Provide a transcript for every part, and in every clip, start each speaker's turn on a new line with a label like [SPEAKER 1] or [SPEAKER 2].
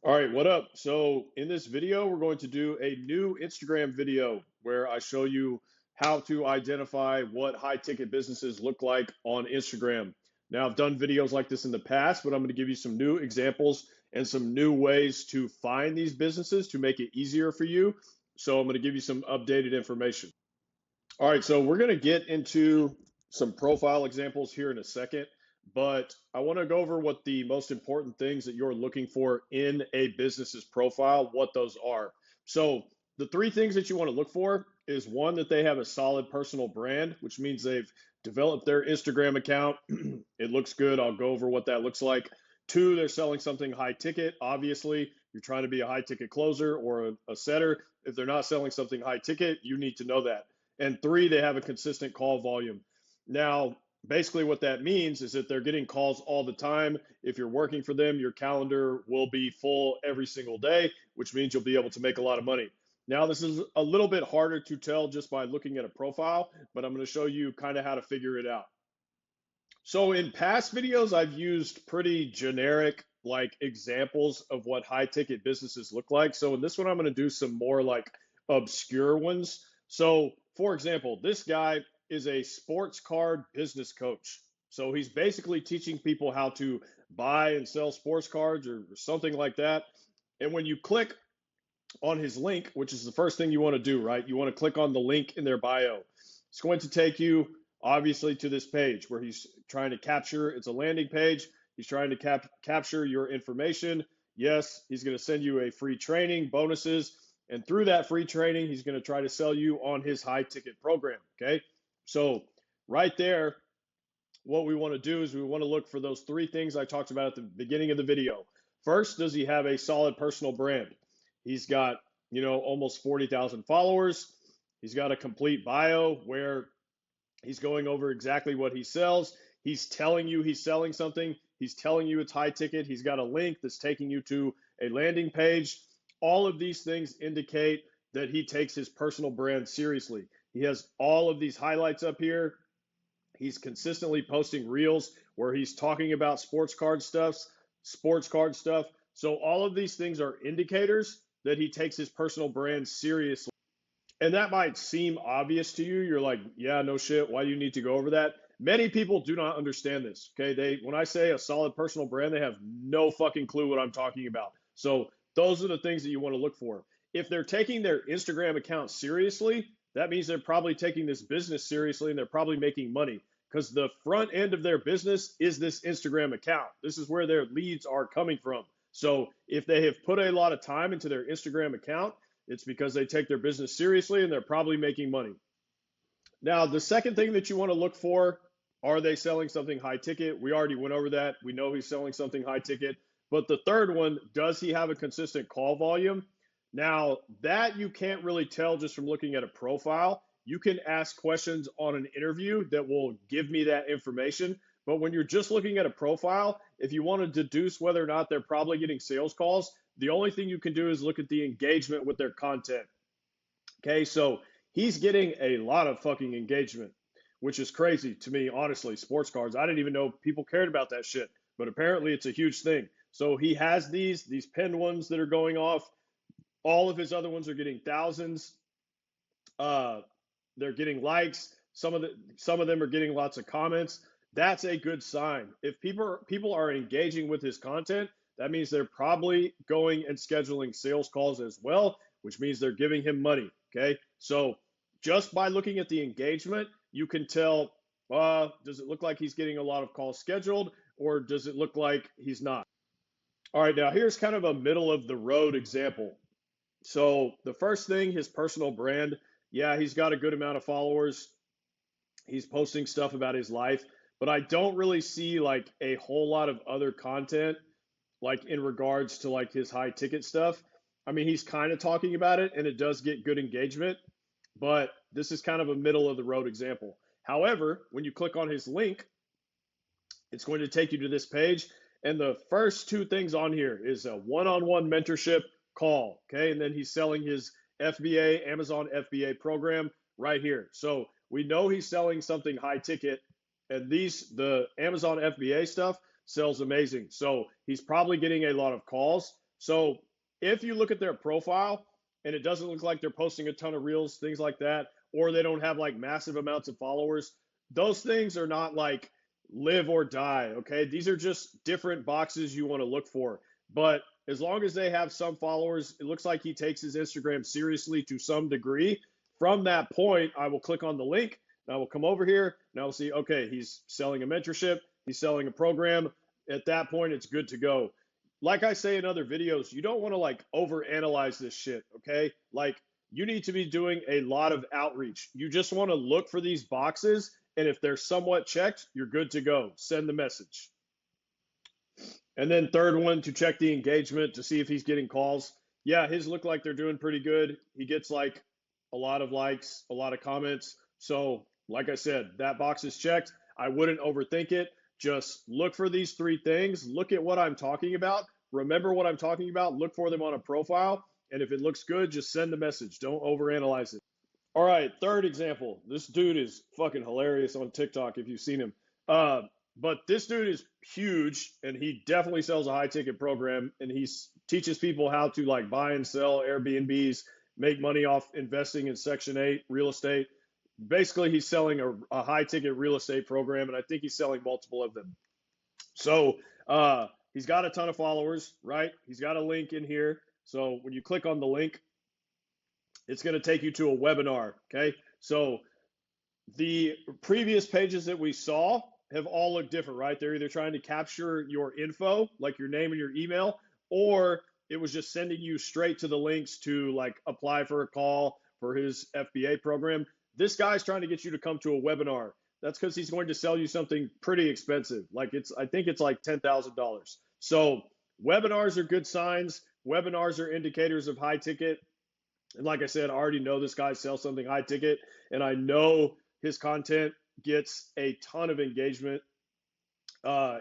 [SPEAKER 1] All right, what up? So in this video, we're going to do a new Instagram video where I show you how to identify what high ticket businesses look like on Instagram. Now, I've done videos like this in the past, but I'm going to give you some new examples and some new ways to find these businesses to make it easier for you. So I'm going to give you some updated information. All right, so we're going to get into some profile examples here in a second, but I want to go over what the most important things that you're looking for in a business's profile, what those are. So, the three things that you want to look for is one, that they have a solid personal brand, which means they've developed their Instagram account. It looks good. I'll go over what that looks like. Two, they're selling something high ticket. Obviously, you're trying to be a high ticket closer or a setter. If they're not selling something high ticket, you need to know that. And three, they have a consistent call volume. Now, basically what that means is that they're getting calls all the time. If you're working for them, your calendar will be full every single day, which means you'll be able to make a lot of money. Now, this is a little bit harder to tell just by looking at a profile, but I'm going to show you kind of how to figure it out. So in past videos, I've used pretty generic like examples of what high ticket businesses look like. So in this one, I'm going to do some more like obscure ones. So for example, this guy is a sports card business coach. So he's basically teaching people how to buy and sell sports cards or something like that. And when you click on his link, which is the first thing you want to do, right? You want to click on the link in their bio. It's going to take you obviously to this page where he's trying to capture, it's a landing page. He's trying to capture your information. Yes, he's going to send you a free training, bonuses, and through that free training, he's going to try to sell you on his high ticket program. Okay. So right there, what we want to do is we want to look for those three things I talked about at the beginning of the video. First, does he have a solid personal brand? He's got, almost 40,000 followers. He's got a complete bio where he's going over exactly what he sells. He's telling you he's selling something. He's telling you it's high ticket. He's got a link that's taking you to a landing page. All of these things indicate that he takes his personal brand seriously. He has all of these highlights up here. He's consistently posting reels where he's talking about sports card stuff. So all of these things are indicators that he takes his personal brand seriously. And that might seem obvious to you. You're like, yeah, no shit. Why do you need to go over that? Many people do not understand this. Okay. When I say a solid personal brand, they have no fucking clue what I'm talking about. So those are the things that you want to look for. If they're taking their Instagram account seriously, that means they're probably taking this business seriously and they're probably making money because the front end of their business is this Instagram account. This is where their leads are coming from. So if they have put a lot of time into their Instagram account, it's because they take their business seriously and they're probably making money. Now, the second thing that you want to look for, are they selling something high ticket? We already went over that. We know he's selling something high ticket. But the third one, does he have a consistent call volume? Now, that you can't really tell just from looking at a profile. You can ask questions on an interview that will give me that information. But when you're just looking at a profile, if you want to deduce whether or not they're probably getting sales calls, the only thing you can do is look at the engagement with their content. Okay, so he's getting a lot of fucking engagement, which is crazy to me, honestly. Sports cards, I didn't even know people cared about that shit, but apparently it's a huge thing. So he has these pinned ones that are going off. All of his other ones are getting thousands. They're getting likes. Some of them are getting lots of comments. That's a good sign. If people are engaging with his content, that means they're probably going and scheduling sales calls as well, which means they're giving him money. Okay, so just by looking at the engagement, you can tell. Does it look like he's getting a lot of calls scheduled, or does it look like he's not? All right, now here's kind of a middle of the road example. So the first thing, his personal brand. Yeah, he's got a good amount of followers. He's posting stuff about his life, but I don't really see like a whole lot of other content like in regards to like his high ticket stuff. I mean, he's kind of talking about it and it does get good engagement, but this is kind of a middle of the road example. However, when you click on his link, it's going to take you to this page. And the first two things on here is a one-on-one mentorship call. Okay. And then he's selling his FBA, Amazon FBA program right here. So we know he's selling something high ticket, and the Amazon FBA stuff sells amazing. So he's probably getting a lot of calls. So if you look at their profile and it doesn't look like they're posting a ton of reels, things like that, or they don't have like massive amounts of followers, those things are not like live or die. Okay. These are just different boxes you want to look for. But as long as they have some followers, it looks like he takes his Instagram seriously to some degree. From that point, I will click on the link. And I will come over here and I will see, okay, he's selling a mentorship, he's selling a program. At that point, it's good to go. Like I say in other videos, you don't want to like overanalyze this shit, okay? Like you need to be doing a lot of outreach. You just want to look for these boxes, and if they're somewhat checked, you're good to go. Send the message. And then third one, to check the engagement to see if he's getting calls. Yeah, his look like they're doing pretty good. He gets like a lot of likes, a lot of comments. So, like I said, that box is checked. I wouldn't overthink it. Just look for these three things. Look at what I'm talking about. Remember what I'm talking about. Look for them on a profile. And if it looks good, just send the message. Don't overanalyze it. All right, third example. This dude is fucking hilarious on TikTok if you've seen him. But this dude is huge, and he definitely sells a high ticket program, and he teaches people how to like buy and sell Airbnbs, make money off investing in Section 8 real estate. Basically, he's selling a high ticket real estate program, and I think he's selling multiple of them. So he's got a ton of followers, right? He's got a link in here. So when you click on the link, it's going to take you to a webinar. Okay. So the previous pages that we saw have all looked different, right? They're either trying to capture your info, like your name and your email, or it was just sending you straight to the links to like apply for a call for his FBA program. This guy's trying to get you to come to a webinar. That's because he's going to sell you something pretty expensive. Like I think it's like $10,000. So webinars are good signs. Webinars are indicators of high ticket. And like I said, I already know this guy sells something high ticket, and I know his content gets a ton of engagement.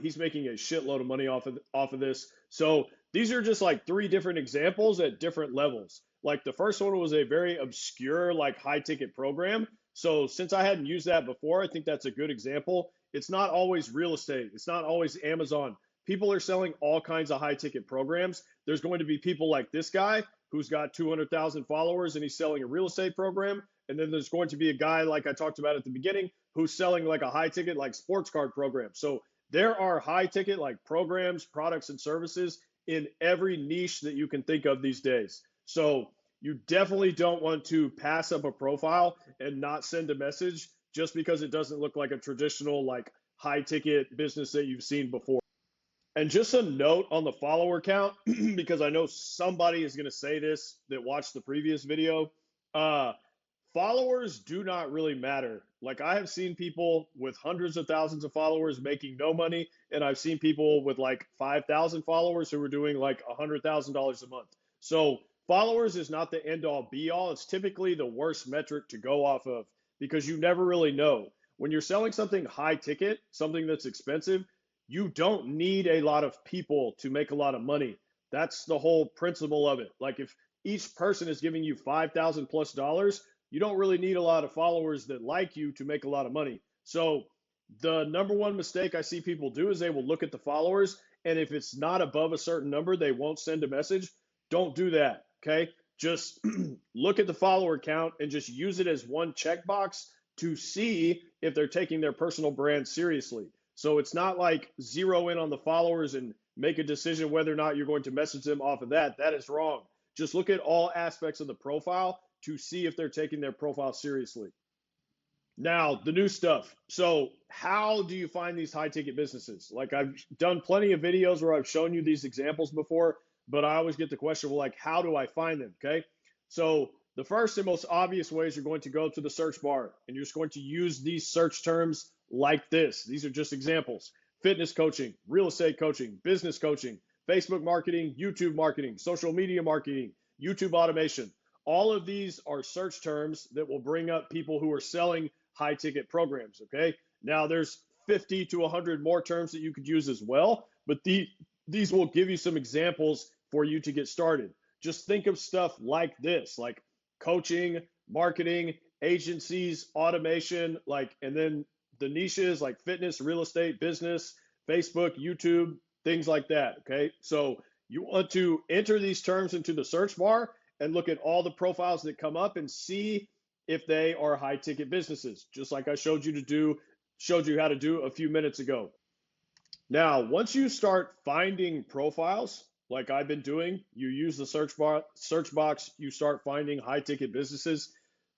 [SPEAKER 1] He's making a shitload of money off of this. So these are just like three different examples at different levels. Like the first one was a very obscure, like high ticket program. So since I hadn't used that before, I think that's a good example. It's not always real estate. It's not always Amazon. People are selling all kinds of high ticket programs. There's going to be people like this guy who's got 200,000 followers and he's selling a real estate program. And then there's going to be a guy like I talked about at the beginning who's selling like a high ticket like sports card program. So there are high ticket like programs, products, and services in every niche that you can think of these days. So you definitely don't want to pass up a profile and not send a message just because it doesn't look like a traditional like high ticket business that you've seen before. And just a note on the follower count, because I know somebody is going to say this that watched the previous video. Followers do not really matter. Like I have seen people with hundreds of thousands of followers making no money, and I've seen people with like 5,000 followers who are doing like $100,000 a month. So followers is not the end all be all. It's typically the worst metric to go off of because you never really know. When you're selling something high ticket, something that's expensive, you don't need a lot of people to make a lot of money. That's the whole principle of it. Like if each person is giving you $5,000+ you don't really need a lot of followers that like you to make a lot of money. So the number one mistake I see people do is they will look at the followers, and if it's not above a certain number, they won't send a message. Don't do that, okay? Just look at the follower count and just use it as one checkbox to see if they're taking their personal brand seriously. So it's not like zero in on the followers and make a decision whether or not you're going to message them off of that. That is wrong. Just look at all aspects of the profile to see if they're taking their profile seriously. Now, the new stuff. So how do you find these high ticket businesses? Like I've done plenty of videos where I've shown you these examples before, but I always get the question, well, like, how do I find them? Okay. So the first and most obvious ways you're going to go to the search bar and you're just going to use these search terms like this. These are just examples: fitness coaching, real estate coaching, business coaching, Facebook marketing, YouTube marketing, social media marketing, YouTube automation. All of these are search terms that will bring up people who are selling high ticket programs. Okay. Now there's 50 to 100 more terms that you could use as well, but these will give you some examples for you to get started. Just think of stuff like this, like coaching, marketing, agencies, automation, like, and then the niches like fitness, real estate, business, Facebook, YouTube, things like that. Okay. So You want to enter these terms into the search bar and look at all the profiles that come up and see if they are high ticket businesses, just like I showed you how to do a few minutes ago. Now, once you start finding profiles, like I've been doing, you use the search box, you start finding high ticket businesses.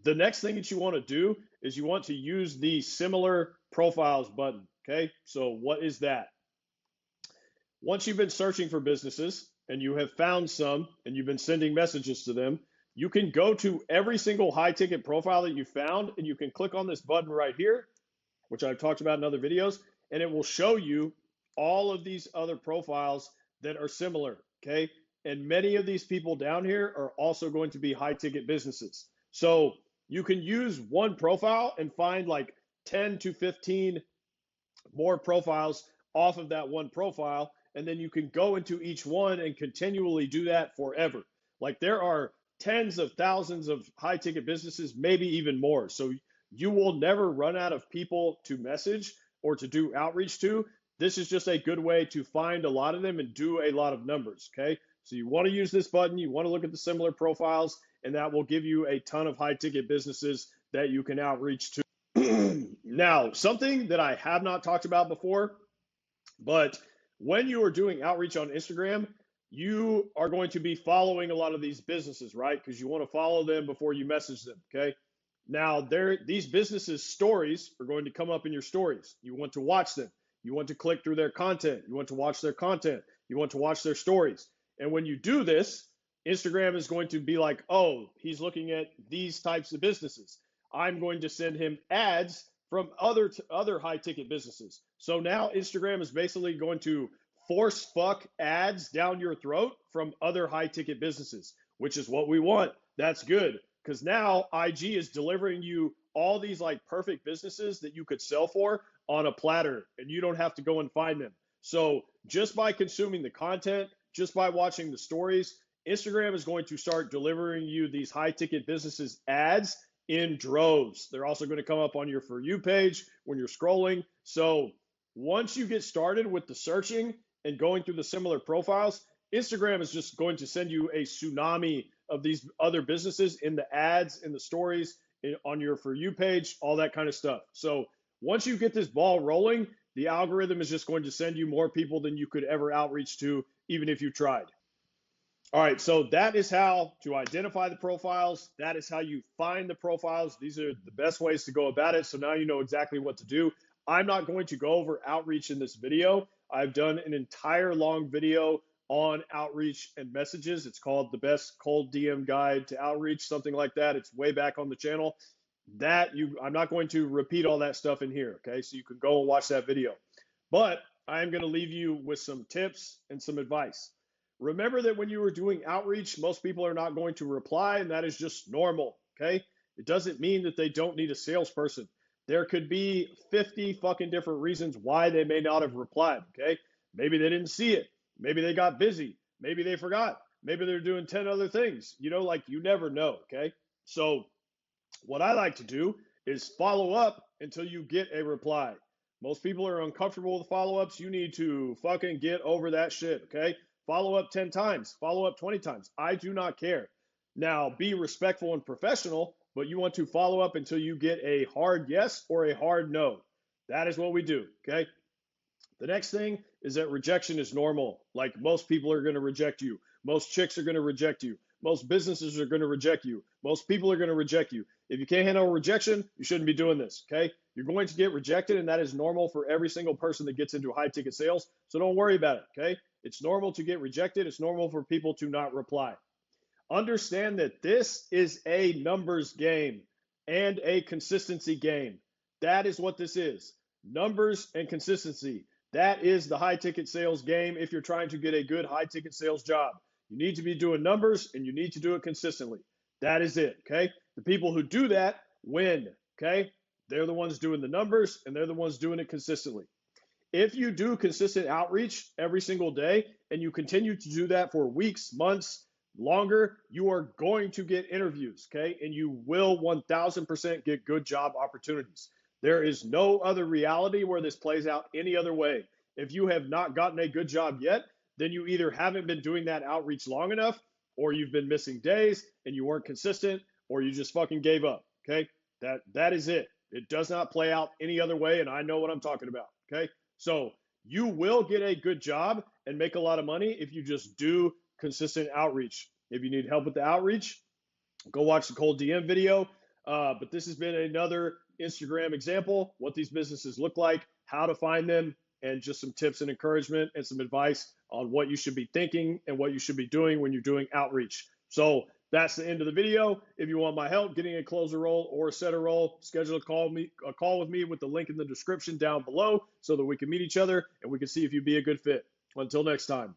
[SPEAKER 1] The next thing that you want to do is you want to use the similar profiles button. Okay, so what is that? Once you've been searching for businesses and you have found some and you've been sending messages to them, you can go to every single high ticket profile that you found and you can click on this button right here, which I've talked about in other videos, and it will show you all of these other profiles that are similar, okay? And many of these people down here are also going to be high ticket businesses. So you can use one profile and find like 10 to 15 more profiles off of that one profile, and then you can go into each one and continually do that forever. Like there are tens of thousands of high ticket businesses, maybe even more. So you will never run out of people to message or to do outreach to. This is just a good way to find a lot of them and do a lot of numbers, okay? So you want to use this button, you want to look at the similar profiles, and that will give you a ton of high ticket businesses that you can outreach to. Now, something that I have not talked about before, but when you are doing outreach on Instagram, you are going to be following a lot of these businesses, right? Because you want to follow them before you message them, okay? Now, these businesses' stories are going to come up in your stories. You want to watch them. You want to click through their content. You want to watch their content. You want to watch their stories. And when you do this, Instagram is going to be like, oh, he's looking at these types of businesses. I'm going to send him ads from other high ticket businesses. So now Instagram is basically going to force fuck ads down your throat from other high ticket businesses, which is what we want. That's good, because now IG is delivering you all these like perfect businesses that you could sell for on a platter, and you don't have to go and find them. So just by consuming the content, just by watching the stories, Instagram is going to start delivering you these high ticket businesses ads in droves. They're also going to come up on your For You page when you're scrolling. So once you get started with the searching and going through the similar profiles, Instagram is just going to send you a tsunami of these other businesses in the ads, in the stories, on your For You page, all that kind of stuff. So once you get this ball rolling, the algorithm is just going to send you more people than you could ever outreach to, even if you tried. All right, so that is how to identify the profiles. That is how you find the profiles. These are the best ways to go about it. So now you know exactly what to do. I'm not going to go over outreach in this video. I've done an entire long video on outreach and messages. It's called The Best Cold DM Guide to Outreach, something like that. It's way back on the channel. I'm not going to repeat all that stuff in here, okay? So you can go and watch that video. But I am going to leave you with some tips and some advice. Remember that when you are doing outreach, most people are not going to reply, and that is just normal, okay? It doesn't mean that they don't need a salesperson. There could be 50 fucking different reasons why they may not have replied, okay? Maybe they didn't see it. Maybe they got busy. Maybe they forgot. Maybe they're doing 10 other things. You know, like you never know, okay? So what I like to do is follow up until you get a reply. Most people are uncomfortable with follow-ups. You need to fucking get over that shit, okay? Follow up 10 times, follow up 20 times. I do not care. Now, be respectful and professional, but you want to follow up until you get a hard yes or a hard no. That is what we do, okay? The next thing is that rejection is normal. Like most people are going to reject you. Most chicks are going to reject you. Most businesses are going to reject you. Most people are going to reject you. If you can't handle rejection, you shouldn't be doing this, okay? You're going to get rejected, and that is normal for every single person that gets into high ticket sales. So don't worry about it, okay? It's normal to get rejected. It's normal for people to not reply. Understand that this is a numbers game and a consistency game. That is what this is. Numbers and consistency. That is the high ticket sales game if you're trying to get a good high ticket sales job. You need to be doing numbers and you need to do it consistently. That is it, okay? The people who do that win, okay? They're the ones doing the numbers and they're the ones doing it consistently. If you do consistent outreach every single day and you continue to do that for weeks, months, longer, you are going to get interviews, okay? And you will 1000% get good job opportunities. There is no other reality where this plays out any other way. If you have not gotten a good job yet, then you either haven't been doing that outreach long enough, or you've been missing days and you weren't consistent, or you just fucking gave up. Okay. That is it. It does not play out any other way. And I know what I'm talking about. Okay. So you will get a good job and make a lot of money if you just do consistent outreach. If you need help with the outreach, go watch the cold DM video. But this has been another Instagram example, what these businesses look like, how to find them, and just some tips and encouragement and some advice on what you should be thinking and what you should be doing when you're doing outreach. So that's the end of the video. If you want my help getting a closer role or a setter role, schedule a call with me with the link in the description down below so that we can meet each other and we can see if you'd be a good fit. Until next time.